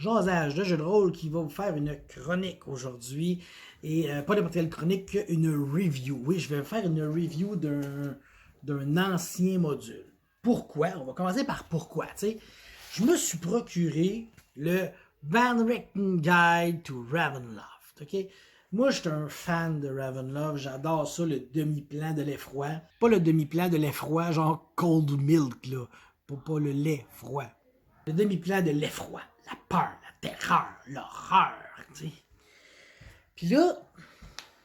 Jasage de jeu de rôle qui va vous faire une chronique aujourd'hui. Et pas n'importe quelle chronique, une review. Oui, je vais faire une review d'un ancien module. Pourquoi? On va commencer par pourquoi. T'sais. Je me suis procuré le Van Richten Guide to Ravenloft. Okay? Moi, je suis un fan de Ravenloft. J'adore ça, le demi-plan de l'effroi. Pas le demi-plan de l'effroi, genre cold milk, là. Pas le lait froid. Le demi-plan de l'effroi, la peur, la terreur, l'horreur, tu sais. Puis là,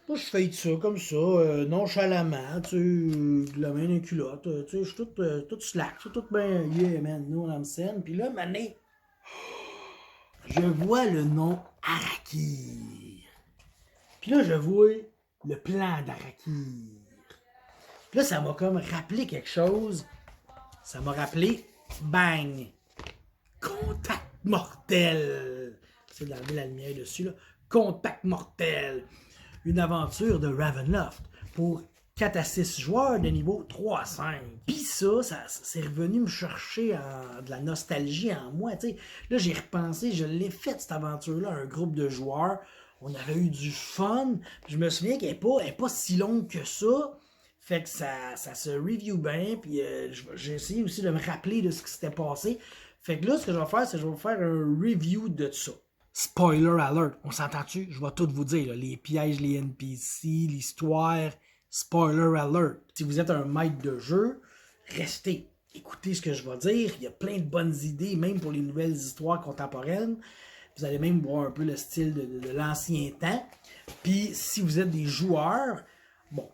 moi, je fais ça comme ça, nonchalamment, tu sais, de la main d'un culotte, tu sais, je suis tout slack, je suis tout bien, yeah, man, nous, on scène. Puis là, mané, je vois le nom Arakir. Puis là, je vois le plan d'Arakir. Puis là, ça m'a comme rappelé quelque chose. Ça m'a rappelé, bang, Contact mortel. C'est d'enlever la lumière dessus, là. Contact mortel. Une aventure de Ravenloft pour 4 à 6 joueurs de niveau 3 à 5. Puis ça c'est revenu me chercher de la nostalgie en moi. T'sais. Là, j'ai repensé, je l'ai fait cette aventure-là, un groupe de joueurs. On avait eu du fun. Je me souviens qu'elle n'est pas si longue que ça. Fait que ça se review bien. Puis j'ai essayé aussi de me rappeler de ce qui s'était passé. Fait que là, ce que je vais faire, c'est que je vais vous faire un review de ça. Spoiler alert, on s'entend-tu? Je vais tout vous dire, là, les pièges, les NPC, l'histoire, spoiler alert. Si vous êtes un maître de jeu, restez, écoutez ce que je vais dire. Il y a plein de bonnes idées, même pour les nouvelles histoires contemporaines. Vous allez même voir un peu le style de l'ancien temps. Puis, si vous êtes des joueurs, bon,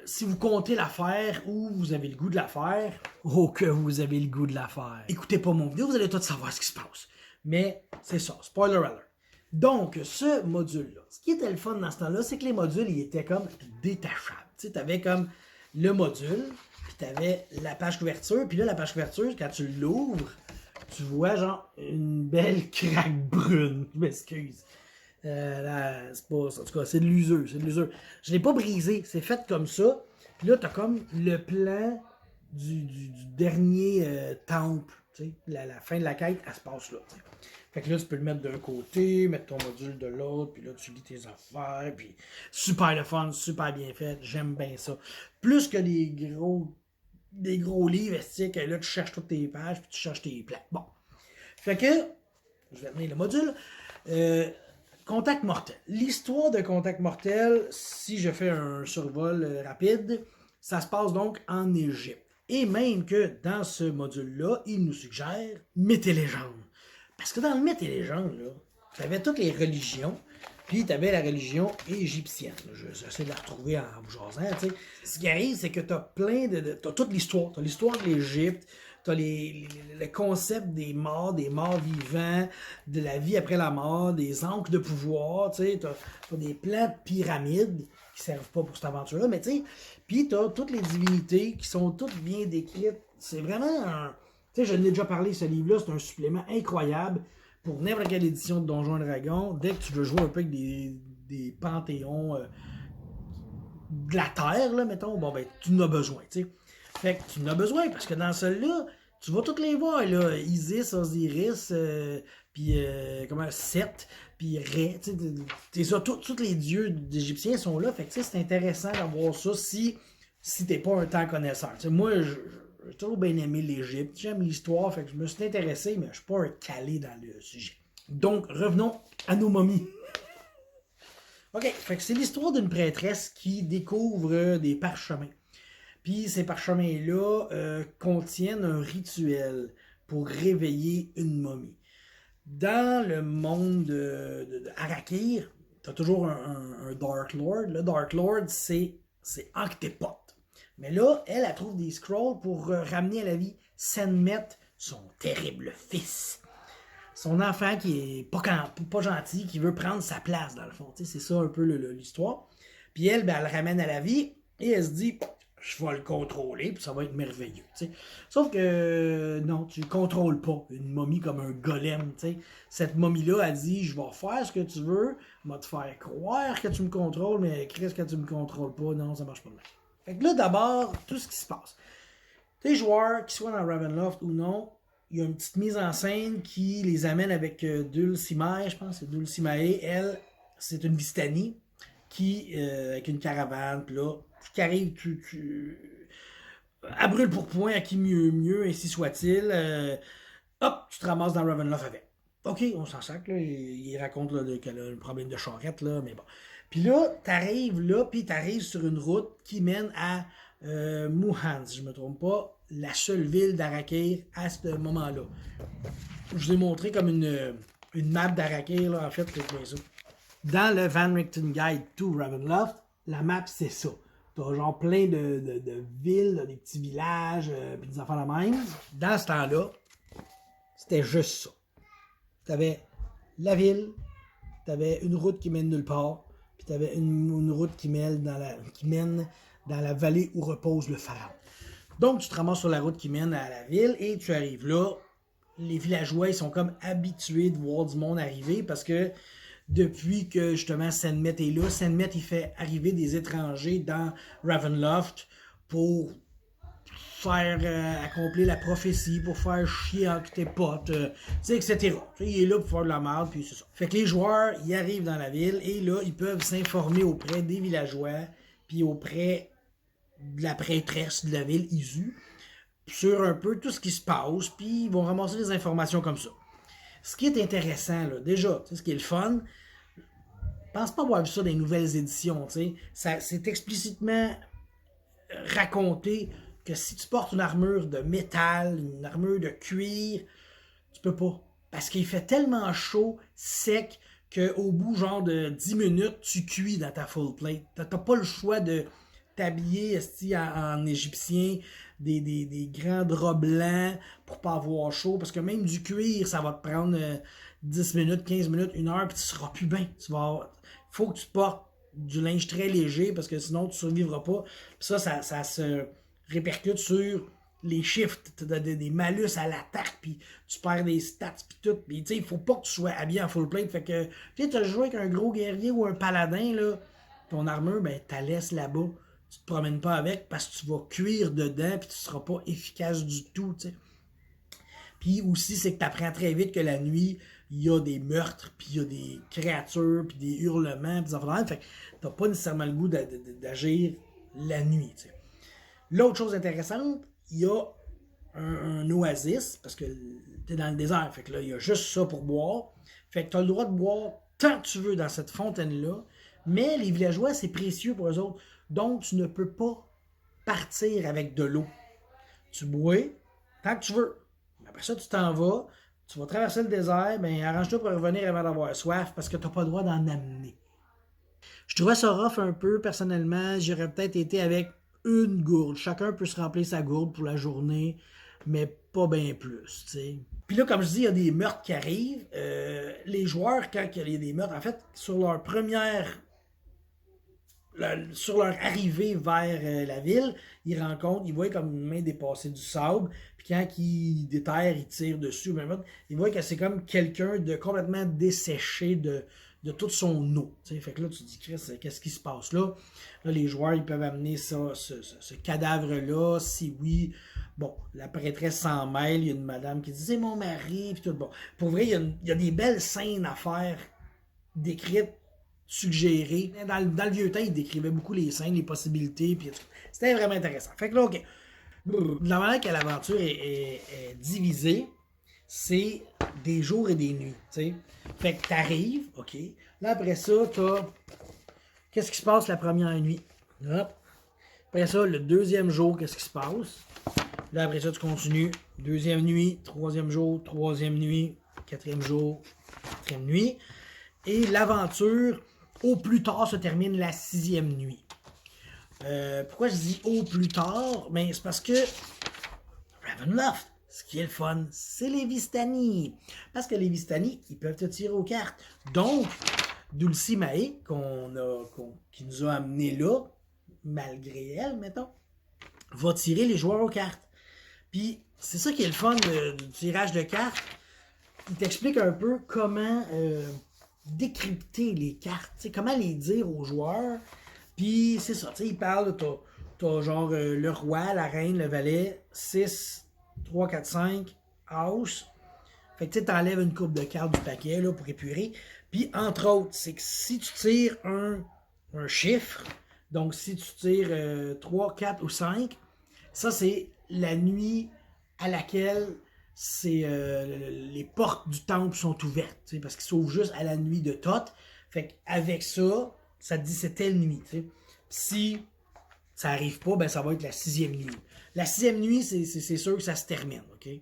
si vous comptez la faire ou vous avez le goût de la faire, oh que vous avez le goût de la faire. Écoutez pas mon vidéo, vous allez tout savoir ce qui se passe. Mais c'est ça, spoiler alert. Donc, ce module-là, ce qui était le fun dans ce temps-là, c'est que les modules, ils étaient comme détachables. Tu sais, t'avais comme le module, puis t'avais la page couverture, puis là, la page couverture, quand tu l'ouvres, tu vois genre une belle craque brune. Je m'excuse. C'est pas ça. En tout cas, c'est de l'usure. Je l'ai pas brisé. C'est fait comme ça. Puis là, t'as comme le plan du dernier temple. La fin de la quête, elle se passe là. T'sais. Fait que là, tu peux le mettre d'un côté, mettre ton module de l'autre, puis là, tu lis tes affaires, puis super le fun, super bien fait. J'aime bien ça. Plus que des gros livres, que là, tu cherches toutes tes pages, puis tu cherches tes plans. Bon. Fait que, je vais tenir le module. Contact mortel. L'histoire de Contact mortel, si je fais un survol rapide, ça se passe donc en Égypte. Et même que dans ce module-là, il nous suggère mythes et légendes. Parce que dans le mythe et légende, tu avais toutes les religions, puis tu avais la religion égyptienne. J'essaie de la retrouver en vous jasant. Ce qui arrive, c'est que tu as plein de... Tu as toute l'histoire. Tu as l'histoire de l'Égypte, tu as le concept des morts vivants, de la vie après la mort, des ancres de pouvoir. Tu as des plans de pyramides qui servent pas pour cette aventure-là, mais tu sais, puis tu as toutes les divinités qui sont toutes bien décrites. C'est vraiment un... Tu sais, je l'ai déjà parlé, ce livre-là, c'est un supplément incroyable pour n'importe quelle édition de Donjons & Dragons. Dès que tu veux jouer un peu avec des panthéons de la Terre, là, mettons, bon, ben, tu en as besoin, tu sais. Fait que tu en as besoin, parce que dans celui-là, tu vas toutes les voir, là, Isis, Osiris, puis, Seth, puis Ré, tu sais, ça, tous les dieux égyptiens sont là, fait que, tu sais, c'est intéressant d'avoir ça si t'es pas un temps connaisseur. Tu sais, moi, j'ai toujours bien aimé l'Égypte. J'aime l'histoire, fait que je me suis intéressé, mais je suis pas un calé dans le sujet. Donc, revenons à nos momies. OK, fait que c'est l'histoire d'une prêtresse qui découvre des parchemins. Puis ces parchemins-là contiennent un rituel pour réveiller une momie. Dans le monde de Arakir, t'as toujours un Dark Lord. Le Dark Lord, c'est Ankh-Tepot. Mais là, elle trouve des scrolls pour ramener à la vie Sekhmet, son terrible fils. Son enfant qui est pas gentil, qui veut prendre sa place, dans le fond. C'est ça un peu l'histoire. Puis elle, ben, elle le ramène à la vie et elle se dit, je vais le contrôler, puis ça va être merveilleux. T'sais. Sauf que non, tu ne contrôles pas une momie comme un golem. T'sais. Cette momie-là a dit, je vais faire ce que tu veux, je vais te faire croire que tu me contrôles, mais Chris, que tu me contrôles pas, non, ça marche pas de même. Fait que là, d'abord, tout ce qui se passe. Tes joueurs, qu'ils soient dans Ravenloft ou non, il y a une petite mise en scène qui les amène avec Dulcimer, je pense, c'est Dulcimer. Elle, c'est une Vistani qui, avec une caravane, puis là, qui arrive, à brûle pour point, à qui mieux, ainsi soit-il. Hop, tu te ramasses dans Ravenloft avec. Ok, on s'en sac, là. Il raconte là, qu'elle a un problème de charrette, là, mais bon. Puis là, t'arrives là, puis t'arrives sur une route qui mène à Muhan, si je me trompe pas, la seule ville d'Arakir à ce moment-là. Je vous ai montré comme une map d'Arakir, là, en fait, c'est ça. Dans le Van Richten Guide to Ravenloft, la map, c'est ça. T'as genre plein de villes, des petits villages, puis des affaires de même. Dans ce temps-là, c'était juste ça. T'avais la ville, t'avais une route qui mène nulle part, puis t'avais une route qui mène dans la vallée où repose le pharaon. Donc, tu te ramasses sur la route qui mène à la ville et tu arrives là. Les villageois, ils sont comme habitués de voir du monde arriver parce que depuis que justement Sekhmet est là, Sekhmet, il fait arriver des étrangers dans Ravenloft pour faire accomplir la prophétie, pour faire chier entre tes potes, etc. Il est là pour faire de la merde, puis c'est ça. Fait que les joueurs, ils arrivent dans la ville et là, ils peuvent s'informer auprès des villageois, puis auprès de la prêtresse de la ville, Isu, sur un peu tout ce qui se passe, puis ils vont ramasser des informations comme ça. Ce qui est intéressant, là, déjà, ce qui est le fun, je pense pas avoir vu ça dans les nouvelles éditions, c'est explicitement raconté que si tu portes une armure de métal, une armure de cuir, tu peux pas. Parce qu'il fait tellement chaud, sec, qu'au bout genre de 10 minutes, tu cuis dans ta full plate. T'as pas le choix de t'habiller en égyptien, des grands draps blancs pour pas avoir chaud. Parce que même du cuir, ça va te prendre 10 minutes, 15 minutes, 1 heure, puis tu seras plus bien. Faut que tu portes du linge très léger parce que sinon tu survivras pas. Puis ça se répercute sur les chiffres, des malus à l'attaque, puis tu perds des stats, puis tout. Puis tu sais, il faut pas que tu sois habillé en full plate. Fait que, tu sais, tu as joué avec un gros guerrier ou un paladin, là, ton armure, ben, tu la laisses là-bas. Tu te promènes pas avec parce que tu vas cuire dedans, puis tu seras pas efficace du tout, tu sais. Puis aussi, c'est que tu apprends très vite que la nuit, il y a des meurtres, puis il y a des créatures, puis des hurlements, puis des affaires. Fait que t'as pas nécessairement le goût d'agir la nuit, tu sais. L'autre chose intéressante, il y a un oasis, parce que t'es dans le désert, fait que là, il y a juste ça pour boire. Fait que t'as le droit de boire tant que tu veux dans cette fontaine-là, mais les villageois, c'est précieux pour eux autres. Donc, tu ne peux pas partir avec de l'eau. Tu bois tant que tu veux. Après ça, tu t'en vas, tu vas traverser le désert, ben arrange-toi pour revenir avant d'avoir soif, parce que t'as pas le droit d'en amener. Je trouvais ça rough un peu, personnellement. J'aurais peut-être été avec une gourde. Chacun peut se remplir sa gourde pour la journée, mais pas bien plus, tu sais. Puis là, comme je dis, il y a des meurtres qui arrivent. Les joueurs, quand il y a des meurtres, en fait, sur leur arrivée vers la ville, ils voient comme une main dépasser du sable, puis quand ils déterrent, ils tirent dessus, ils voient que c'est comme quelqu'un de complètement desséché de toute son eau. T'sais. Fait que là, tu te dis, Chris, qu'est-ce qui se passe là? Là, les joueurs, ils peuvent amener ce cadavre-là, si oui. Bon, la prêtresse s'en mêle, il y a une madame qui dit, c'est mon mari, puis tout. Bon, pour vrai, il y a des belles scènes à faire, décrites, suggérées. Dans le vieux temps, il décrivait beaucoup les scènes, les possibilités, puis c'était vraiment intéressant. Fait que là, OK. La manière que l'aventure est divisée, c'est des jours et des nuits, tu sais. Fait que t'arrives, OK. Là, après ça, t'as... Qu'est-ce qui se passe la première nuit? Hop. Après ça, le deuxième jour, qu'est-ce qui se passe? Là, après ça, tu continues. Deuxième nuit, troisième jour, troisième nuit, quatrième jour, quatrième nuit. Et l'aventure, au plus tard, se termine la sixième nuit. Pourquoi je dis au plus tard? Ben, c'est parce que Ravenloft, ce qui est le fun, c'est les Vistani. Parce que les Vistani, ils peuvent te tirer aux cartes. Donc, Dulcimer, qui nous a amenés là, malgré elle, mettons, va tirer les joueurs aux cartes. Puis, c'est ça qui est le fun du tirage de cartes. Il t'explique un peu comment décrypter les cartes, comment les dire aux joueurs. Puis, c'est ça, il parle, t'as genre le roi, la reine, le valet, 6, 3, 4, 5, house. Fait que tu t'enlèves une coupe de cartes du paquet là, pour épurer. Puis, entre autres, c'est que si tu tires un chiffre, donc si tu tires 3, 4 ou 5, ça, c'est la nuit à laquelle les portes du temple sont ouvertes, parce qu'ils s'ouvrent juste à la nuit de Thoth. Fait qu'avec ça, ça te dit c'est telle nuit. T'sais. Si ça arrive pas, ben ça va être la 6e nuit. La 6e nuit, c'est sûr que ça se termine. Okay?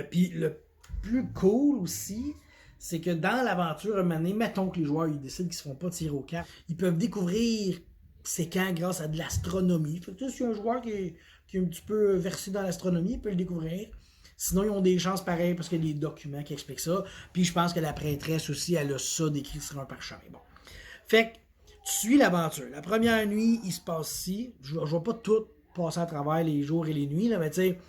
Puis le plus cool aussi, c'est que dans l'aventure, un moment donné, mettons que les joueurs ils décident qu'ils ne se font pas tirer aux cartes, ils peuvent découvrir ces camps grâce à de l'astronomie. Fait que si un joueur qui est un petit peu versé dans l'astronomie, il peut le découvrir. Sinon, ils ont des chances pareilles parce qu'il y a des documents qui expliquent ça. Puis je pense que la prêtresse aussi, elle a ça décrit sur un parchemin. Bon. Fait que tu suis l'aventure. La première nuit, il se passe ci. Je ne vais pas tout passer à travers les jours et les nuits, là, mais tu sais,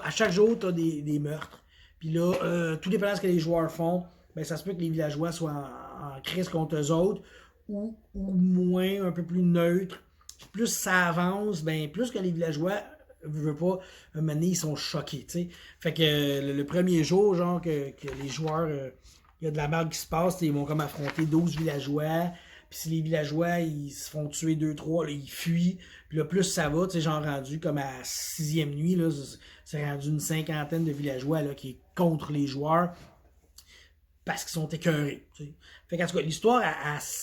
à chaque jour, tu as des meurtres. Puis là, tout dépendant de ce que les joueurs font, ben, ça se peut que les villageois soient en crise contre eux autres ou moins, un peu plus neutres. Puis plus ça avance, ben, plus que les villageois veulent pas, un moment donné, ils sont choqués. T'sais. Fait que le premier jour, genre, que les joueurs, il y a de la merde qui se passe, ils vont comme affronter 12 villageois. Puis si les villageois, ils se font tuer 2-3, là, ils fuient. Puis là, plus ça va, tu sais, genre rendu comme à 6e nuit, là, c'est rendu une 50aine de villageois là, qui est contre les joueurs parce qu'ils sont écœurés. T'sais. Fait qu'en tout cas, l'histoire,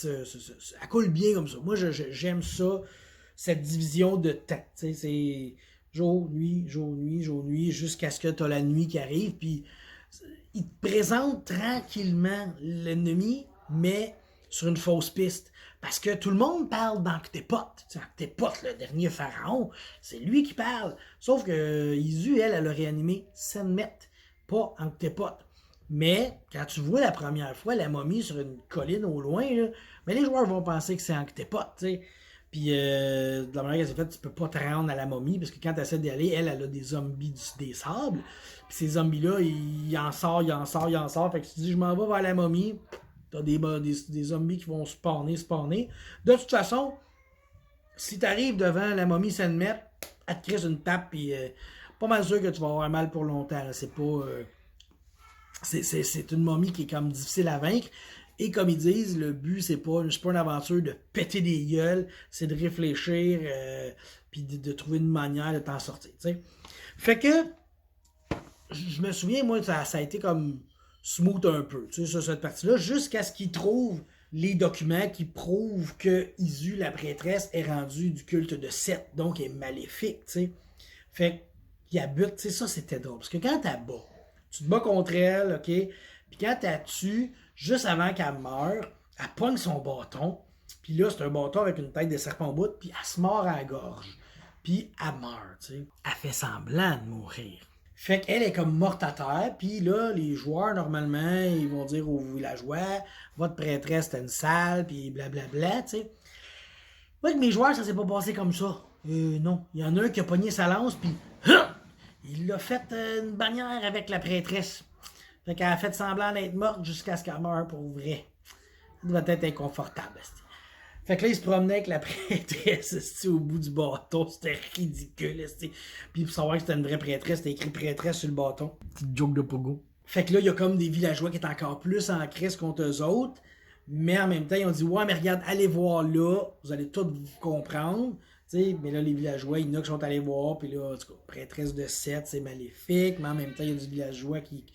elle coule bien comme ça. Moi, j'aime ça, cette division de temps. T'sais, c'est jour, nuit, jour, nuit, jour, nuit, jusqu'à ce que tu as la nuit qui arrive. Puis, il te présente tranquillement l'ennemi, mais sur une fausse piste. Parce que tout le monde parle d'Anktépot. Anktépot, le dernier pharaon, c'est lui qui parle. Sauf que Isu, elle a réanimé Sekhmet, pas Anktépot. Mais quand tu vois la première fois la momie sur une colline au loin, là, ben les joueurs vont penser que c'est Anktépot. Puis de la manière qu'elle s'est faite, tu peux pas te rendre à la momie parce que quand tu essaies d'y aller, elle a des zombies des sables. Puis ces zombies-là, ils en sortent. Fait que tu te dis, je m'en vais vers la momie. T'as des zombies qui vont spawner. De toute façon, si t'arrives devant la momie Sekhmet, elle te crisse une tape, puis pas mal sûr que tu vas avoir mal pour longtemps. Là. C'est pas. C'est une momie qui est comme difficile à vaincre. Et comme ils disent, le but, c'est pas une aventure de péter des gueules, c'est de réfléchir, puis de trouver une manière de t'en sortir. T'sais. Fait que, je me souviens, moi, ça a été comme smooth un peu, tu sais, sur cette partie-là, jusqu'à ce qu'ils trouvent les documents qui prouvent que Isu, la prêtresse, est rendue du culte de Seth, donc est maléfique, tu sais. Fait qu'il habite, tu sais, ça c'était drôle, parce que quand t'as bats, tu te bats contre elle, ok, puis quand t'as tué, juste avant qu'elle meure, elle pogne son bâton, puis là, c'est un bâton avec une tête de serpent au bout, puis elle se mord à la gorge, puis elle meurt, tu sais. Elle fait semblant de mourir. Fait qu'elle est comme morte à terre, puis là, les joueurs, normalement, ils vont dire aux villageois, votre prêtresse, c'était une salle, puis blablabla, tu sais. Moi, avec mes joueurs, ça s'est pas passé comme ça. Non. Il y en a un qui a pogné sa lance, puis il a fait une bannière avec la prêtresse. Fait qu'elle a fait semblant d'être morte jusqu'à ce qu'elle meure pour vrai. Ça doit être inconfortable, c'ti. Fait que là, il se promenait avec la prêtresse au bout du bâton. C'était ridicule. Puis pour savoir que c'était une vraie prêtresse, c'était écrit prêtresse sur le bâton. Petite joke de pogo. Fait que là, il y a comme des villageois qui est encore plus en crise contre eux autres. Mais en même temps, ils ont dit, ouais, mais regarde, allez voir là. Vous allez tout comprendre. T'sais, mais là, les villageois, il y en a qui sont allés voir. Puis là, en tout cas, prêtresse de Seth, c'est maléfique. Mais en même temps, il y a des villageois qui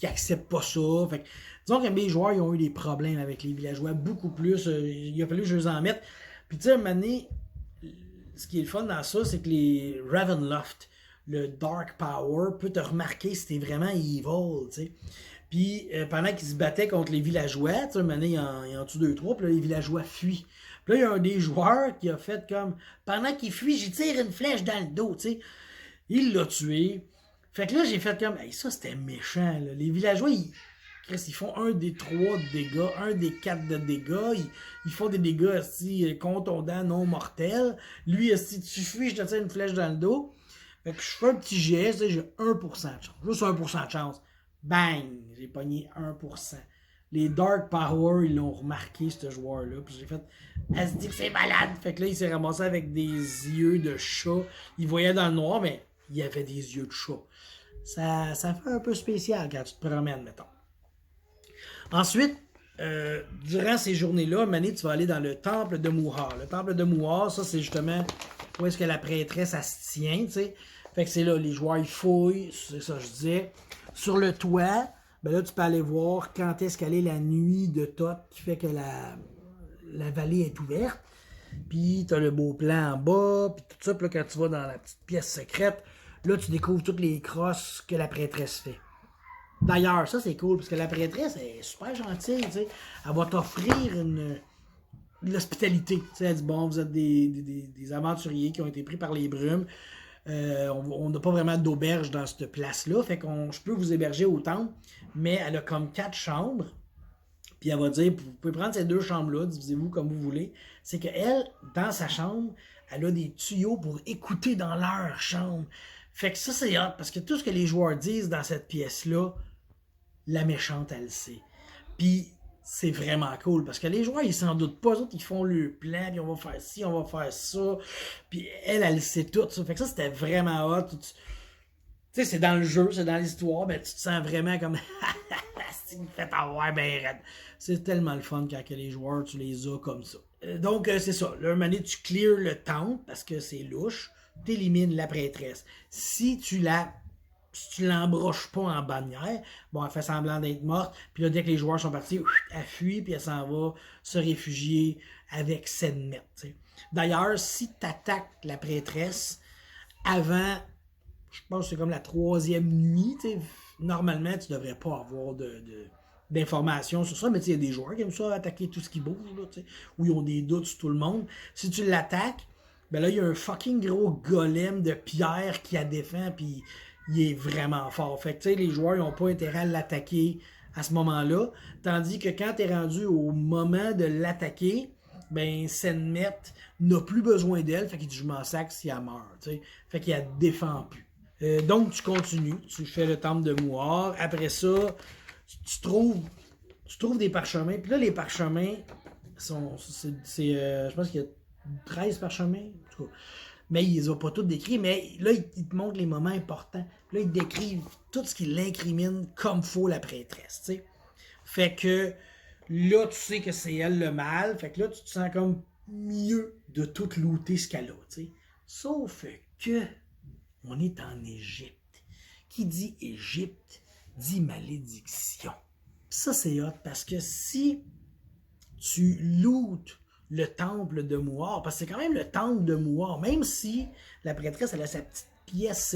acceptent pas ça. Fait que, disons que mes joueurs, ils ont eu des problèmes avec les villageois, beaucoup plus. Il a fallu que je les en mette. Puis tu sais, à un moment donné, ce qui est le fun dans ça, c'est que les Ravenloft, le Dark Power, peut te remarquer si t'es vraiment evil, tu sais. Puis pendant qu'ils se battaient contre les villageois, tu sais, à un moment donné, il en tue 2-3, puis là, les villageois fuient. Puis là, il y a un des joueurs qui a fait comme, pendant qu'il fuit, j'y tire une flèche dans le dos, tu sais. Il l'a tué. Fait que là, j'ai fait comme, hey, ça c'était méchant, là. Les villageois, ils font un des 3 de dégâts, un des 4 de dégâts. Ils font des dégâts aussi contondants, non mortels. Lui, si tu fuis, je te tire une flèche dans le dos. Fait que je fais un petit geste, j'ai 1% de chance. Juste 1% de chance. Bang! J'ai pogné 1%. Les Dark Power, ils l'ont remarqué, ce joueur-là. Puis j'ai fait, elle se dit que c'est malade. Fait que là, il s'est ramassé avec des yeux de chat. Il voyait dans le noir, mais il y avait des yeux de chat. Ça fait un peu spécial quand tu te promènes, mettons. Ensuite, durant ces journées-là, Mané, tu vas aller dans le temple de Muhar. Le temple de Muhar, ça, c'est justement où est-ce que la prêtresse, elle se tient, tu sais. Fait que c'est là, les joueurs, ils fouillent, c'est ça, je disais. Sur le toit, ben là, tu peux aller voir quand est-ce qu'elle est la nuit de Thoth, qui fait que la vallée est ouverte. Puis, tu as le beau plan en bas, puis tout ça. Puis là, quand tu vas dans la petite pièce secrète, là, tu découvres toutes les crosses que la prêtresse fait. D'ailleurs, ça, c'est cool, parce que la prêtresse est super gentille, tu sais. Elle va t'offrir l'hospitalité. Tu sais, elle dit, bon, vous êtes des aventuriers qui ont été pris par les brumes. On n'a pas vraiment d'auberge dans cette place-là, fait que je peux vous héberger au temple, mais elle a comme 4 chambres. Puis elle va dire, vous pouvez prendre ces 2 chambres-là, divisez-vous comme vous voulez. C'est qu'elle, dans sa chambre, elle a des tuyaux pour écouter dans leur chambre. Fait que ça, c'est hot, parce que tout ce que les joueurs disent dans cette pièce-là, la méchante, elle le sait. Puis c'est vraiment cool, parce que les joueurs, ils s'en doutent pas. Les autres, ils font le plan, puis on va faire ci, on va faire ça. Puis elle sait tout ça. Fait que ça, c'était vraiment hot. Tu sais, c'est dans le jeu, c'est dans l'histoire, ben tu te sens vraiment comme si vous faites avoir ben raide. C'est tellement le fun quand les joueurs, tu les as comme ça. Donc, c'est ça. Là, un moment donné, tu clears le temple parce que c'est louche. Tu élimines la prêtresse. Si tu l'embroches pas en bannière, bon, elle fait semblant d'être morte. Puis là, dès que les joueurs sont partis, elle fuit, puis elle s'en va se réfugier avec Sekhmet. D'ailleurs, si tu attaques la prêtresse avant, je pense que c'est comme la 3e nuit, normalement, tu devrais pas avoir d'informations sur ça, mais il y a des joueurs qui aiment ça attaquer tout ce qui bouge, là, où ils ont des doutes sur tout le monde. Si tu l'attaques, ben là, il y a un fucking gros golem de pierre qui la défend, puis il est vraiment fort. Fait que, les joueurs n'ont pas intérêt à l'attaquer à ce moment-là. Tandis que quand tu es rendu au moment de l'attaquer, ben, Sekhmet n'a plus besoin d'elle. Fait qu'il dit, je m'en sac si elle meurt. T'sais. Fait qu'il la défend plus. Donc, tu continues. Tu fais le temple de Muhar. Après ça, tu trouves des parchemins. Puis là, les parchemins sont. Je pense qu'il y a 13 parchemins. En tout cas. Mais ils les ont pas tous décrits, mais là, ils te montrent les moments importants. Là, ils décrivent tout ce qui l'incrimine comme faut la prêtresse, tu sais. Fait que là, tu sais que c'est elle le mal. Fait que là, tu te sens comme mieux de tout looter ce qu'elle a, tu sais. Sauf que on est en Égypte. Qui dit Égypte, dit malédiction. Ça, c'est hot parce que si tu lootes le temple de Muhar, parce que c'est quand même le temple de Muhar, même si la prêtresse elle a sa petite pièce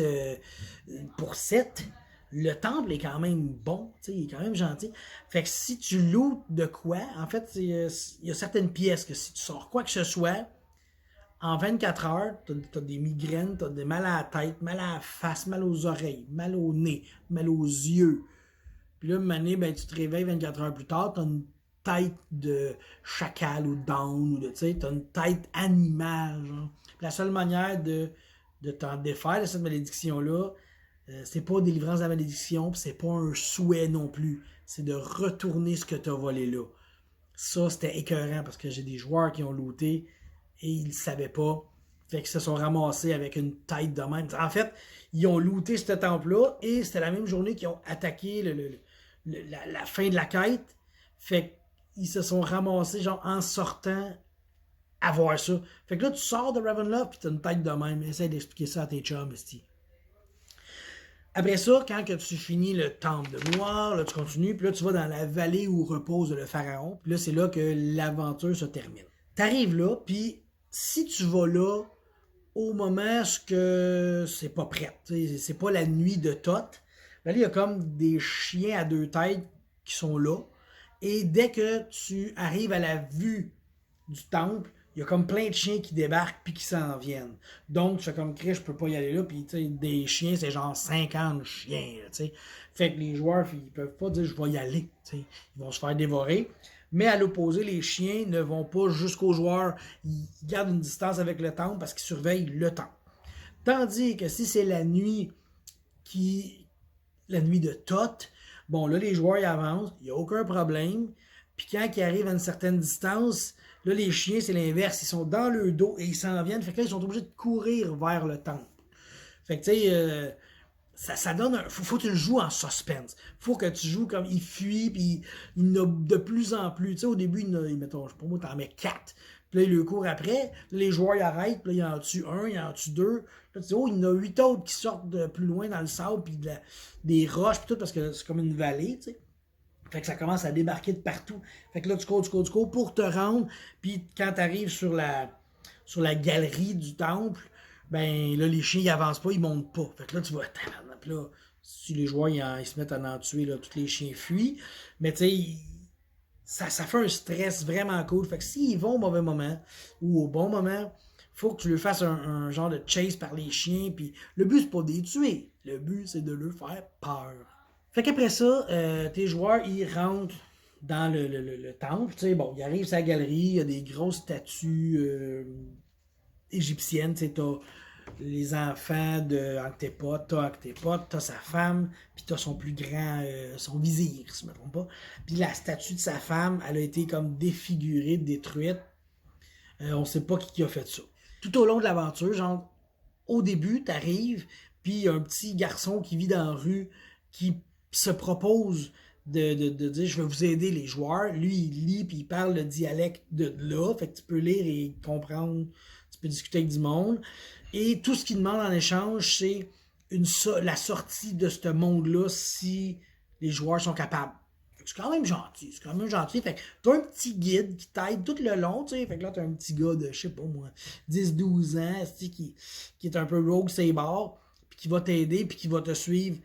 pour 7, le temple est quand même bon, il est quand même gentil. Fait que si tu lootes de quoi, en fait, il y a certaines pièces que si tu sors quoi que ce soit, en 24 heures, t'as des migraines, t'as des mal à la tête, mal à la face, mal aux oreilles, mal au nez, mal aux yeux. Puis là, une année, ben, tu te réveilles 24 heures plus tard, t'as une tête de chacal ou d'âne, ou de, tu sais, t'as une tête animale, genre. Puis la seule manière de t'en défaire de cette malédiction-là, c'est pas délivrance de la malédiction, puis c'est pas un souhait non plus. C'est de retourner ce que t'as volé là. Ça, c'était écœurant, parce que j'ai des joueurs qui ont looté, et ils le savaient pas. Fait qu'ils se sont ramassés avec une tête de même. En fait, ils ont looté ce temple-là, et c'était la même journée qu'ils ont attaqué la fin de la quête. Fait qu'ils se sont ramassés, genre, en sortant, à voir ça. Fait que là, tu sors de Ravenloft, pis t'as une tête de même. Essaye d'expliquer ça à tes chums, esti. Après ça, quand que tu finis le temple de Muhar, là, tu continues, puis là, tu vas dans la vallée où repose le pharaon. Puis là, c'est là que l'aventure se termine. T'arrives là, puis si tu vas là au moment où c'est pas prêt, c'est pas la nuit de Thoth, ben là, il y a comme des chiens à 2 têtes qui sont là. Et dès que tu arrives à la vue du temple, il y a comme plein de chiens qui débarquent puis qui s'en viennent. Donc, tu fais comme Chris, je peux pas y aller là. Puis, tu sais, des chiens, c'est genre 50 chiens. Tu sais. Fait que les joueurs, ils peuvent pas dire je vais y aller. Tu sais. Ils vont se faire dévorer. Mais à l'opposé, les chiens ne vont pas jusqu'aux joueurs. Ils gardent une distance avec le temple parce qu'ils surveillent le temple. Tandis que si c'est la nuit de Thoth, bon, là, les joueurs ils avancent, il n'y a aucun problème. Puis quand ils arrivent à une certaine distance, là, les chiens, c'est l'inverse. Ils sont dans le dos et ils s'en viennent. Fait que là, ils sont obligés de courir vers le temple. Fait que tu sais, ça donne faut que tu le joues en suspense. Faut que tu joues comme il fuit, puis il en a de plus en plus. Tu sais, au début, mettons, je sais pas moi, t'en mets 4. Puis là, il le court après. Là, les joueurs ils arrêtent. Puis là, il en tue un, il en tue deux. Là, tu dis, oh, il y en a 8 autres qui sortent de plus loin dans le sable, puis des roches, puis tout, parce que c'est comme une vallée, tu sais. Fait que ça commence à débarquer de partout. Fait que là, tu cours pour te rendre. Puis quand tu arrives sur la galerie du temple, ben là, les chiens, ils avancent pas, ils montent pas. Fait que là, tu vois, puis là, si les joueurs, ils se mettent à en tuer, là, tous les chiens fuient. Mais tu sais, ça fait un stress vraiment cool. Fait que s'ils vont au mauvais moment ou au bon moment, faut que tu leur fasses un genre de chase par les chiens. Puis le but, c'est pas de les tuer. Le but, c'est de leur faire peur. Fait qu'après ça, tes joueurs, ils rentrent dans le temple. Tu sais, bon, ils arrivent sur la galerie, il y a des grosses statues égyptiennes. Tu sais, t'as les enfants de Anktépot, t'as sa femme, puis t'as son plus grand, son vizir, si je me trompe pas. Puis la statue de sa femme, elle a été comme défigurée, détruite. On sait pas qui a fait ça. Tout au long de l'aventure, genre, au début, t'arrives, puis il y a un petit garçon qui vit dans la rue qui se propose de dire je vais vous aider les joueurs. Lui, il lit puis il parle le dialecte de là. Fait que tu peux lire et comprendre, tu peux discuter avec du monde. Et tout ce qu'il demande en échange, c'est la sortie de ce monde-là si les joueurs sont capables. C'est quand même gentil. C'est quand même gentil. Fait que t'as un petit guide qui t'aide tout le long, tu sais. Fait que là, t'as un petit gars de, je sais pas moi, 10-12 ans, qui est un peu rogue saber, puis qui va t'aider, puis qui va te suivre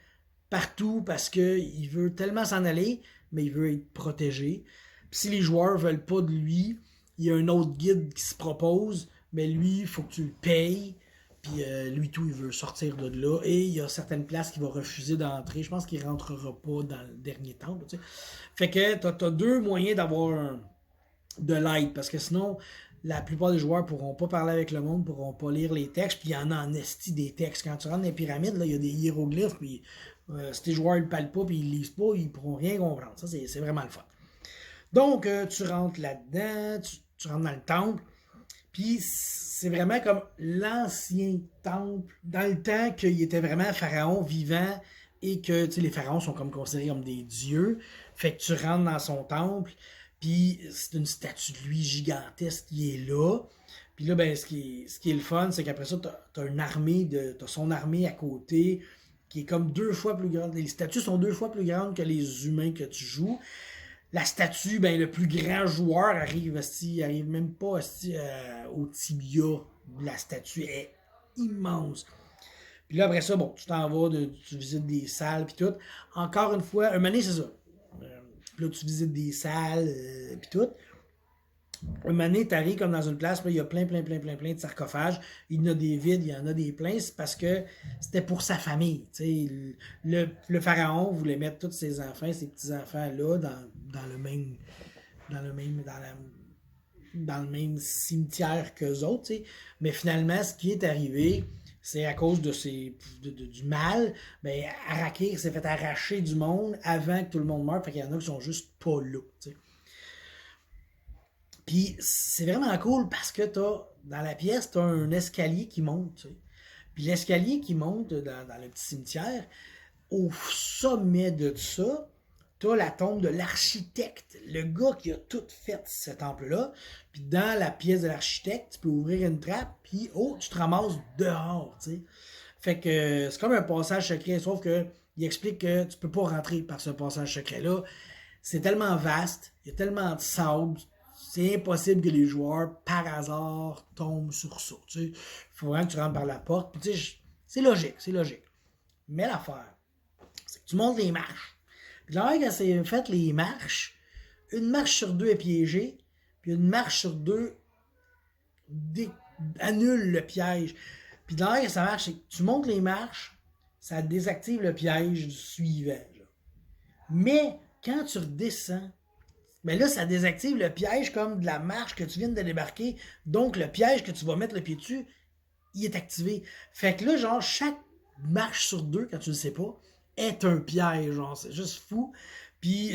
partout parce qu'il veut tellement s'en aller, mais il veut être protégé. Puis si les joueurs veulent pas de lui, il y a un autre guide qui se propose, mais lui, il faut que tu le payes. Puis lui tout, il veut sortir de là. Et il y a certaines places qu'il va refuser d'entrer. Je pense qu'il rentrera pas dans le dernier temple. Tu sais. Fait que t'as deux moyens d'avoir de l'aide. Parce que sinon, la plupart des joueurs pourront pas parler avec le monde, pourront pas lire les textes. Puis il y en a en esti des textes. Quand tu rentres dans les pyramides, là, il y a des hiéroglyphes. Puis si tes joueurs ne le parlent pas et ils lisent pas, ils pourront rien comprendre. Ça, c'est vraiment le fun. Donc, tu rentres là-dedans, tu rentres dans le temple. Puis c'est vraiment comme l'ancien temple, dans le temps qu'il était vraiment pharaon vivant et que les pharaons sont comme considérés comme des dieux. Fait que tu rentres dans son temple, puis c'est une statue de lui gigantesque qui est là. Puis là, ben, ce qui est le fun, c'est qu'après ça, t'as son armée à côté, qui est comme 2 fois plus grande. Les statues sont 2 fois plus grandes que les humains que tu joues. La statue, ben, le plus grand joueur arrive même pas au tibia de la statue. Elle est immense. Puis là, après ça, bon, tu t'en vas, tu visites des salles, puis tout. Encore une fois, un moment donné, c'est ça. Là, tu visites des salles, puis tout. Un moment donné, t'arrives comme dans une place, là, il y a plein de sarcophages. Il y en a des vides, il y en a des pleins. C'est parce que c'était pour sa famille. Le pharaon voulait mettre tous ses enfants, ses petits-enfants là, dans le même dans le même cimetière qu'eux autres. T'sais. Mais finalement, ce qui est arrivé, c'est à cause du mal, ben, Arrakir s'est fait arracher du monde avant que tout le monde meure. Fait qu'il y en a qui sont juste pas là. T'sais. Puis c'est vraiment cool parce que dans la pièce, t'as un escalier qui monte. Tu sais. Puis l'escalier qui monte dans le petit cimetière, au sommet de ça, t'as la tombe de l'architecte, le gars qui a tout fait ce temple-là. Puis dans la pièce de l'architecte, tu peux ouvrir une trappe, puis tu te ramasses dehors. Tu sais. Fait que c'est comme un passage secret, sauf que il explique que tu peux pas rentrer par ce passage secret-là. C'est tellement vaste, il y a tellement de sable, c'est impossible que les joueurs, par hasard, tombent sur ça. Il faut vraiment que tu rentres par la porte. Puis, tu sais, c'est logique. Mais l'affaire, c'est que tu montes les marches. Puis là, quand c'est fait les marches, une marche sur deux est piégée, puis une marche sur deux annule le piège. Puis là, quand ça marche, c'est que tu montes les marches, ça désactive le piège du suivant. Là. Mais quand tu redescends, ben là, ça désactive le piège comme de la marche que tu viens de débarquer. Donc, le piège que tu vas mettre le pied dessus, il est activé. Fait que là, genre, chaque marche sur deux, quand tu le sais pas, est un piège. Genre, c'est juste fou. Puis,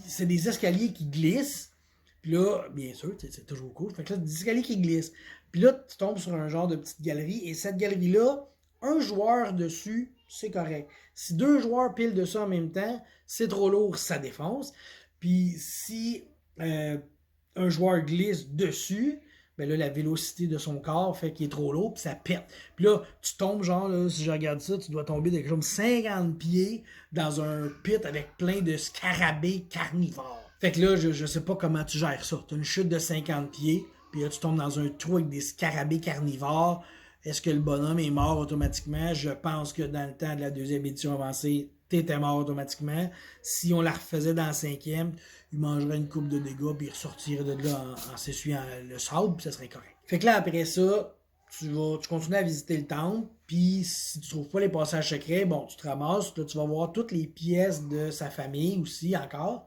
c'est des escaliers qui glissent. Puis Puis là, bien sûr, c'est toujours cool. Fait que là, des escaliers qui glissent. Puis là, tu tombes sur un genre de petite galerie. Et cette galerie-là, un joueur dessus, c'est correct. Si deux joueurs pilent dessus en même temps, c'est trop lourd, ça défonce. Puis si un joueur glisse dessus, ben là, la vélocité de son corps fait qu'il est trop lourd, puis ça pète. Puis là, tu tombes, genre, là, si je regarde ça, tu dois tomber de quelque chose de 50 pieds dans un pit avec plein de scarabées carnivores. Fait que là, je sais pas comment tu gères ça. Tu as une chute de 50 pieds, puis là, tu tombes dans un trou avec des scarabées carnivores. Est-ce que le bonhomme est mort automatiquement? Je pense que dans le temps de la deuxième édition avancée, t'étais mort automatiquement. Si on la refaisait dans la cinquième, il mangerait une coupe de dégâts, puis il ressortirait de là en s'essuyant le sable, puis ça serait correct. Fait que là, après ça, tu continues à visiter le temple, puis si tu trouves pas les passages secrets, bon, tu te ramasses, là, tu vas voir toutes les pièces de sa famille aussi, encore.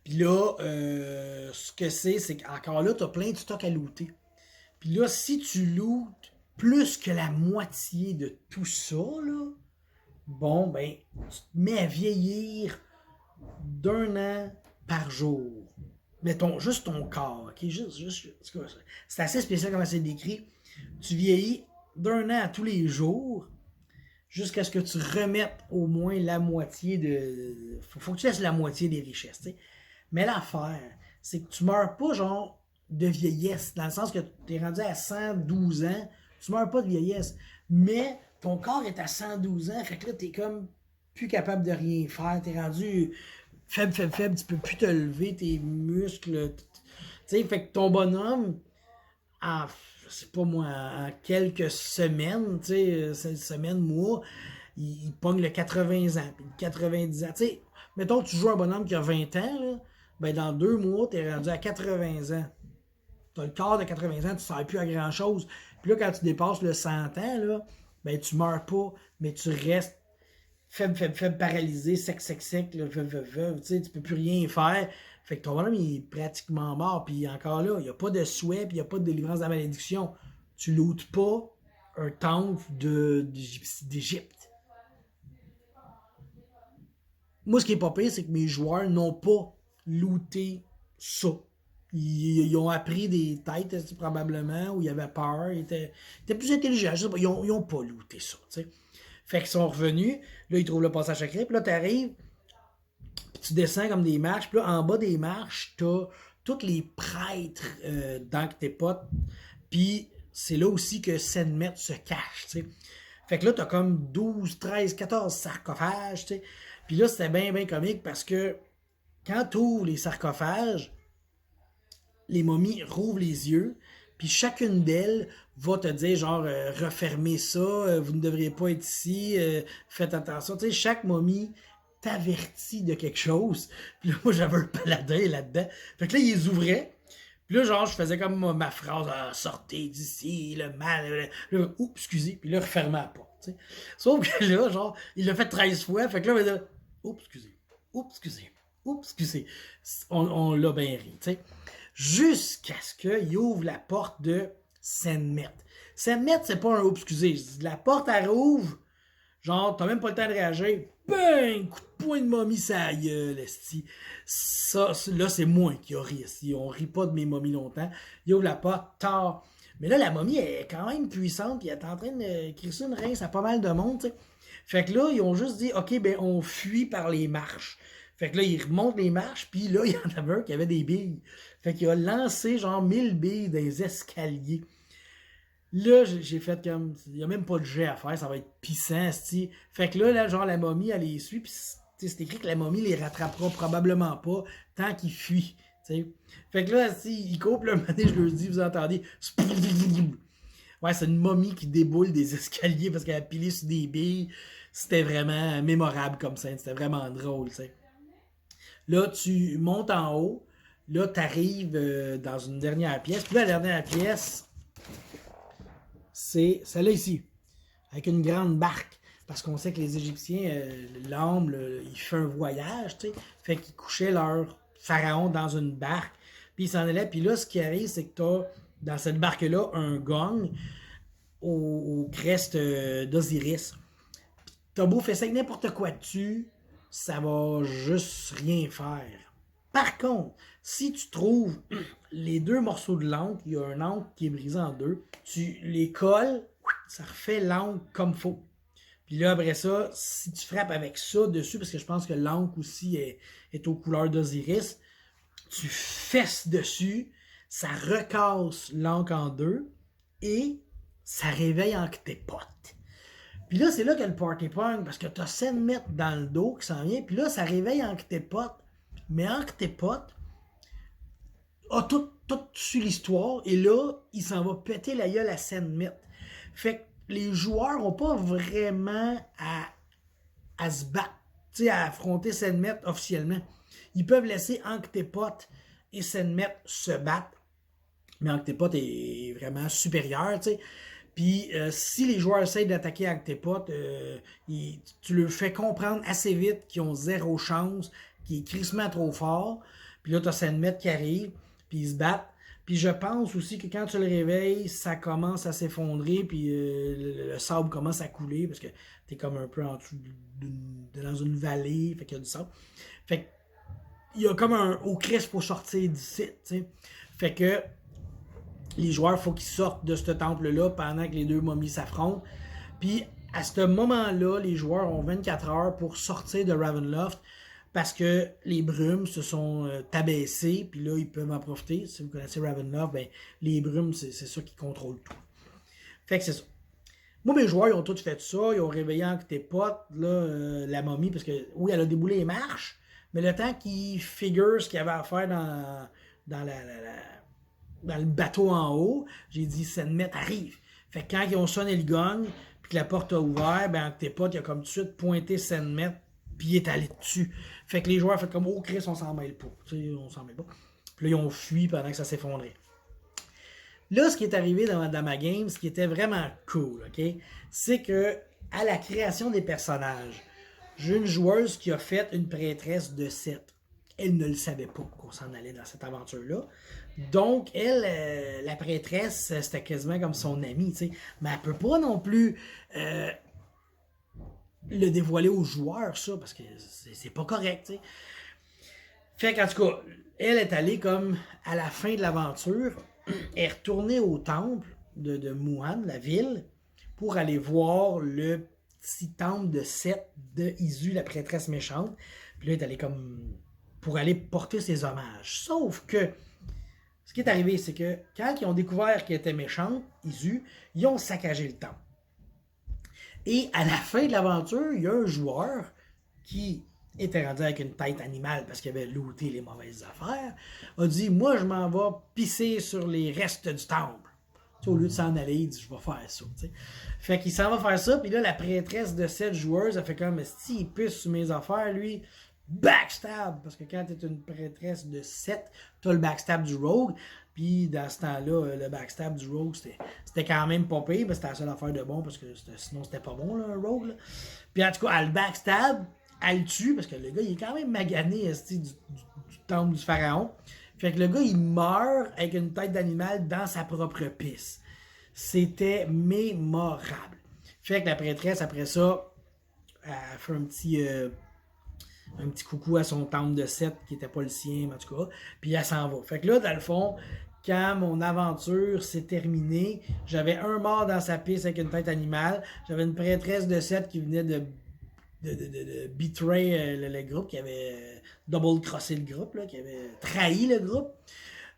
Puis là, ce que c'est qu'encore là, tu as plein de stocks à looter. Puis là, si tu lootes plus que la moitié de tout ça, là, bon, ben, tu te mets à vieillir d'1 an par jour. Mettons, juste ton corps, ok? C'est assez spécial comment c'est décrit. Tu vieillis d'1 an à tous les jours jusqu'à ce que tu remettes au moins la moitié de... Faut que tu laisses la moitié des richesses, tu sais. Mais l'affaire, c'est que tu meurs pas, genre, de vieillesse, dans le sens que tu es rendu à 112 ans, tu meurs pas de vieillesse, mais ton corps est à 112 ans, fait que là, t'es comme plus capable de rien faire, t'es rendu faible, tu peux plus te lever, tes muscles, tu sais, fait que ton bonhomme, en, je sais pas moi, en quelques semaines, tu sais, semaines, mois, il pogne le 80 ans, puis le 90 ans, tu sais, mettons que tu joues un bonhomme qui a 20 ans, là, ben dans 2 mois, t'es rendu à 80 ans. T'as le corps de 80 ans, tu ne sers plus à grand chose. Puis là, quand tu dépasses le 100 ans, là, ben tu meurs pas, mais tu restes faible, paralysé, sec, là, tu sais, tu peux plus rien faire. Fait que ton bonhomme, il est pratiquement mort. Puis encore là, il n'y a pas de souhait, puis il n'y a pas de délivrance de la malédiction. Tu lootes pas un temple d'Égypte. Moi, ce qui est pas pire, c'est que mes joueurs n'ont pas looté ça. Ils ont appris des têtes, probablement, où il y avait peur. Ils étaient plus intelligents. Je sais pas, ils ont pas looté ça, tu sais. Fait qu'ils sont revenus. Là, ils trouvent le passage secret. Puis là, t'arrives, puis tu descends comme des marches. Puis là, en bas des marches, t'as tous les prêtres d'Ankhtépoth. Puis c'est là aussi que Sekhmet se cache, tu sais. Fait que là, t'as comme 12, 13, 14 sarcophages, tu sais. Puis là, c'était bien comique parce que quand t'ouvres les sarcophages, les momies rouvrent les yeux, puis chacune d'elles va te dire, genre, refermez ça, vous ne devriez pas être ici, faites attention. Tu sais, chaque momie t'avertit de quelque chose. Puis là, moi, j'avais un paladin là-dedans. Fait que là, ils les ouvraient. Puis là, genre, je faisais comme ma phrase, ah, sortez d'ici, le mal. Là, oups, excusez. Puis là, refermez la porte. T'sais. Sauf que là, genre, il l'a fait 13 fois. Fait que là, on va dire, oups, excusez. Oups, excusez. Oups, excusez. On l'a bien ri, tu sais. Jusqu'à ce qu'il ouvre la porte de Sekhmet. Sekhmet, c'est pas un oups, excusez. La porte, elle rouvre. Genre, t'as même pas le temps de réagir. Bang! Coup de poing de momie, ça gueule, esti. Ça, là, c'est moi qui a ri, esti. On rit pas de mes momies longtemps. Il ouvre la porte, tard. Mais là, la momie est quand même puissante, puis elle est en train de crisser une rince à pas mal de monde, t'sais. Fait que là, ils ont juste dit, OK, ben, on fuit par les marches. Fait que là, ils remontent les marches, puis là, il y en avait un qui avait des billes. Fait qu'il a lancé genre 1000 billes dans les escaliers. Là, j'ai fait comme. Il n'y a même pas de jet à faire, ça va être pissant, c'ti. Fait que là, genre, la momie, elle les suit, puis c'est écrit que la momie les rattrapera probablement pas tant qu'ils fuient. T'sais. Fait que là, ils courent, le matin, je leur dis, vous entendez. Ouais, c'est une momie qui déboule des escaliers parce qu'elle a pilé sur des billes. C'était vraiment mémorable comme ça, c'était vraiment drôle, t'sais. Là, tu montes en haut. Là, tu arrives dans une dernière pièce. Puis là, la dernière pièce, c'est celle-là ici, avec une grande barque. Parce qu'on sait que les Égyptiens, l'homme, il fait un voyage, tu sais. Fait qu'ils couchaient leur pharaon dans une barque. Puis ils s'en allaient. Puis là, ce qui arrive, c'est que tu as, dans cette barque-là, un gong au crest d'Osiris. T'as beau faire ça avec n'importe quoi dessus, ça va juste rien faire. Par contre, si tu trouves les deux morceaux de l'encre, il y a un encre qui est brisé en deux, tu les colles, ça refait l'encre comme faut. Puis là, après ça, si tu frappes avec ça dessus, parce que je pense que l'encre aussi est aux couleurs d'Osiris, tu fesses dessus, ça recasse l'encre en deux et ça réveille Ankh-T'é-Pot. Puis là, c'est là que le party punk, parce que t'as Sekhmet dans le dos qui s'en vient, puis là, ça réveille Ankh-T'é-Pot. Mais Ankh-T'é-Pot a tout su l'histoire, et là, il s'en va péter la gueule à Sekhmet. Fait que les joueurs n'ont pas vraiment à se battre, à affronter Sekhmet officiellement. Ils peuvent laisser Ankh-T'é-Pot et Sekhmet se battre, mais Ankh-T'é-Pot est vraiment supérieur, tu sais. Puis si les joueurs essayent d'attaquer Ankh-T'é-Pot, tu leur fais comprendre assez vite qu'ils ont zéro chance, qu'il est crissement trop fort. Puis là, tu as Sekhmet qui arrive, puis ils se battent. Puis je pense aussi que quand tu le réveilles, ça commence à s'effondrer, puis le sable commence à couler, parce que tu es comme un peu en dessous dans une vallée, fait qu'il y a du sable. Fait qu'il y a comme un au Christ pour sortir d'ici, tu sais. Fait que les joueurs, il faut qu'ils sortent de ce temple-là pendant que les deux momies s'affrontent. Puis à ce moment-là, les joueurs ont 24 heures pour sortir de Ravenloft, parce que les brumes se sont tabaissées, puis là, ils peuvent en profiter. Si vous connaissez Ravenloft, ben, les brumes, c'est ça qui contrôle tout. Fait que c'est ça. Moi, mes joueurs, ils ont tous fait ça. Ils ont réveillé Ankh-T'é-Pot, la momie, parce que, oui, elle a déboulé les marches, mais le temps qu'ils figurent ce qu'il y avait à faire dans le bateau en haut, j'ai dit, Sekhmet arrive. Fait que quand ils ont sonné le gong, puis que la porte a ouvert, ben, Ankh-T'é-Pot, il a comme tout de suite pointé Sekhmet, puis il est allé dessus. Fait que les joueurs ont fait comme, oh Chris, on s'en mêle pas. On s'en mêle pas. Puis là, ils ont fui pendant que ça s'effondrait. Là, ce qui est arrivé dans ma game, ce qui était vraiment cool, ok, c'est que à la création des personnages, j'ai une joueuse qui a fait une prêtresse de 7. Elle ne le savait pas qu'on s'en allait dans cette aventure-là. Donc, elle, la prêtresse, c'était quasiment comme son amie, tu sais. Mais elle peut pas non plus le dévoiler aux joueurs, ça, parce que c'est pas correct, tu sais. Fait qu'en tout cas, elle est allée comme à la fin de l'aventure, elle est retournée au temple de Muhan, la ville, pour aller voir le petit temple de Seth de Isu, la prêtresse méchante. Puis là, elle est allée comme pour aller porter ses hommages. Sauf que ce qui est arrivé, c'est que quand ils ont découvert qu'elle était méchante, Isu, ils ont saccagé le temple. Et à la fin de l'aventure, il y a un joueur qui était rendu avec une tête animale parce qu'il avait looté les mauvaises affaires, a dit, moi, je m'en vais pisser sur les restes du temple. Tu sais, au lieu de s'en aller, il dit, je vais faire ça. T'sais. Fait qu'il s'en va faire ça, puis là, la prêtresse de cette joueuse, elle fait comme, si il pisse sur mes affaires, lui, backstab. Parce que quand t'es une prêtresse de 7, t'as le backstab du rogue. Puis dans ce temps-là, le backstab du rogue, c'était quand même pas pire, mais c'était la seule affaire de bon, parce que sinon c'était pas bon, là, un rogue. Là. Puis en tout cas, elle le backstab, elle le tue, parce que le gars, il est quand même magané du temple du pharaon. Fait que le gars, il meurt avec une tête d'animal dans sa propre pisse. C'était mémorable. Fait que la prêtresse, après ça, elle fait un petit coucou à son temple de Seth, qui était pas le sien, en tout cas. Puis elle s'en va. Fait que là, dans le fond, quand mon aventure s'est terminée, j'avais un mort dans sa piste avec une tête animale. J'avais une prêtresse de Seth qui venait de betray le groupe, qui avait double crossé le groupe, là, qui avait trahi le groupe.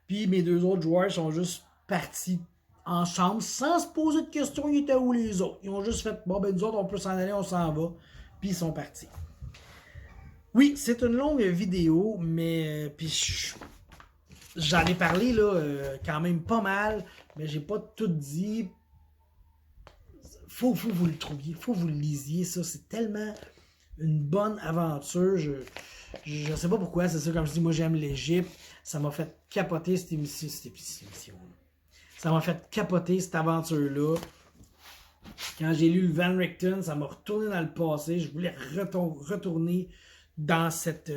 Puis mes deux autres joueurs sont juste partis ensemble sans se poser de questions, ils étaient où les autres. Ils ont juste fait, bon ben nous autres on peut s'en aller, on s'en va. Puis ils sont partis. Oui, c'est une longue vidéo, mais puis j'en ai parlé là quand même pas mal, mais j'ai pas tout dit. Faut vous le trouviez, faut vous le lisiez, ça, c'est tellement une bonne aventure. Je sais pas pourquoi, c'est ça, comme je dis, moi j'aime l'Égypte. Ça m'a fait capoter cette émission. Ça m'a fait capoter cette aventure-là. Quand j'ai lu le Van Richten, ça m'a retourné dans le passé. Je voulais retourner dans cette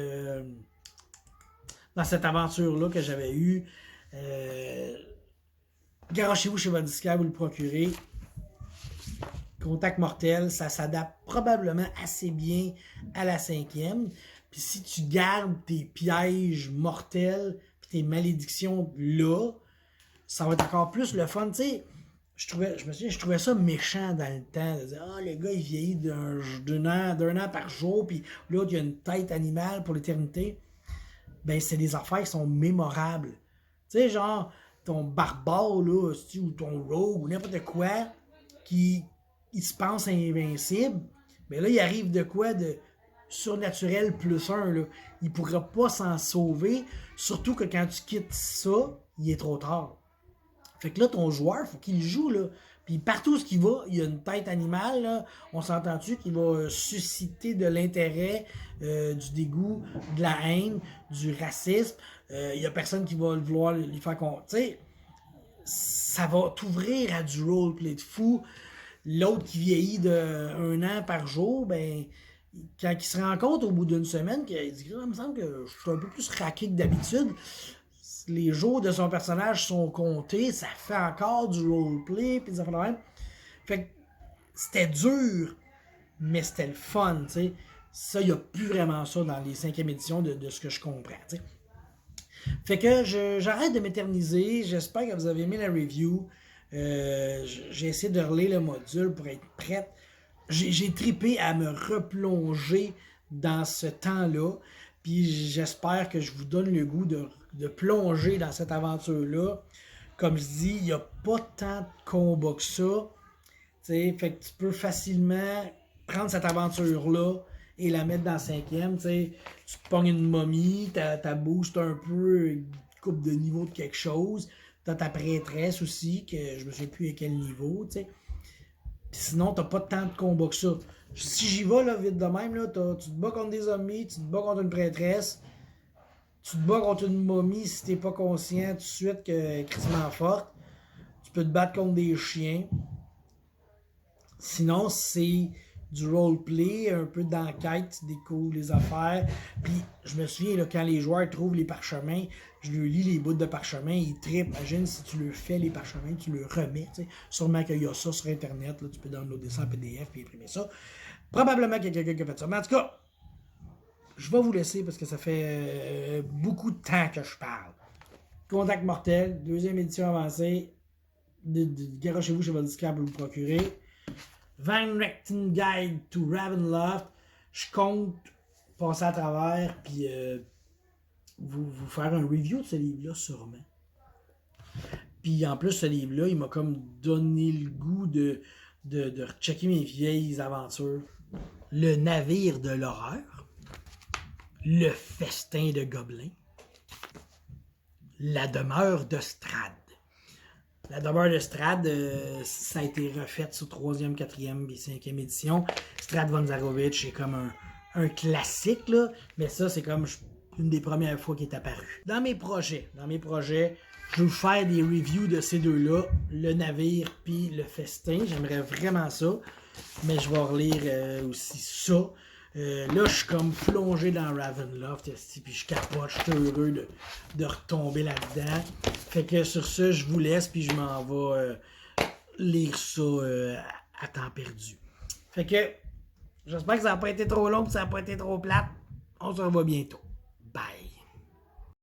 aventure-là que j'avais eue. Garochez-vous chez votre disquaire, vous le procurez. Contact mortel, ça s'adapte probablement assez bien à la 5e. Puis si tu gardes tes pièges mortels, puis tes malédictions là, ça va être encore plus le fun. Tu sais, je trouvais ça méchant dans le temps. De dire, ah, le gars, il vieillit d'un an par jour, puis l'autre, il a une tête animale pour l'éternité. Ben, c'est des affaires qui sont mémorables. Tu sais, genre, ton barbare, là, ou ton rogue, ou n'importe quoi, qui il se pense invincible, ben là, il arrive de quoi de surnaturel plus un, là. Il pourra pas s'en sauver, surtout que quand tu quittes ça, il est trop tard. Fait que là, ton joueur, faut qu'il joue, là. Puis partout où il va, il y a une tête animale, là. On s'entend-tu qu'il va susciter de l'intérêt, du dégoût, de la haine, du racisme. Il y a personne qui va vouloir lui faire compte. Tu sais, ça va t'ouvrir à du roleplay de fou. L'autre qui vieillit de 1 an par jour, ben, quand il se rend compte au bout d'une semaine, qu'il dit, il me semble que je suis un peu plus raqué que d'habitude, les jours de son personnage sont comptés, ça fait encore du roleplay, puis ça fait même. Fait que c'était dur, mais c'était le fun, tu sais. Ça, il n'y a plus vraiment ça dans les 5e éditions de ce que je comprends, tu sais. Fait que j'arrête de m'éterniser, j'espère que vous avez aimé la review. J'ai essayé de relire le module pour être prête. J'ai trippé à me replonger dans ce temps-là. Puis j'espère que je vous donne le goût de plonger dans cette aventure-là. Comme je dis, il n'y a pas tant de combats que ça. T'sais, fait que tu peux facilement prendre cette aventure-là et la mettre dans le 5e. T'sais. Tu te pognes une momie, t'as boost un peu, une coupe de niveau de quelque chose. T'as ta prêtresse aussi, que je me souviens plus à quel niveau. T'sais. Puis sinon, t'as pas tant de combats que ça. Si j'y vais là, vite de même, là, tu te bats contre des zombies, tu te bats contre une prêtresse, tu te bats contre une momie si t'es pas conscient tout de suite qu'elle est crissement forte. Tu peux te battre contre des chiens. Sinon, c'est du roleplay, un peu d'enquête, tu découvres les affaires. Puis, je me souviens, là, quand les joueurs trouvent les parchemins, je leur lis les bouts de parchemin, ils trippent. Imagine si tu leur fais les parchemins, tu leur remets. T'sais. Sûrement qu'il y a ça sur Internet, là, tu peux downloader ça en PDF et imprimer ça. Probablement qu'il y a quelqu'un qui a fait ça. Mais en tout cas, je vais vous laisser parce que ça fait beaucoup de temps que je parle. Contact mortel, 2e édition avancée. Garochez-vous chez votre disquaire pour vous procurer. Van Richten Guide to Ravenloft. Je compte passer à travers puis vous faire un review de ce livre-là sûrement. Puis en plus, ce livre-là, il m'a comme donné le goût de checker mes vieilles aventures. Le navire de l'horreur. Le festin de gobelins. La demeure de Strahd. La demeure de Strahd, ça a été refait sur 3e, 4e et 5e édition. Strahd von Zarovich est comme un classique, là, mais ça, c'est comme une des premières fois qu'il est apparu. Dans mes projets, je vais vous faire des reviews de ces deux-là, le navire puis le festin. J'aimerais vraiment ça, mais je vais relire aussi ça. Là, je suis comme plongé dans Ravenloft, puis je capote, je suis heureux de retomber là-dedans. Fait que sur ça, je vous laisse, puis je m'en vais lire ça à temps perdu. Fait que j'espère que ça n'a pas été trop long, que ça n'a pas été trop plate. On se revoit bientôt.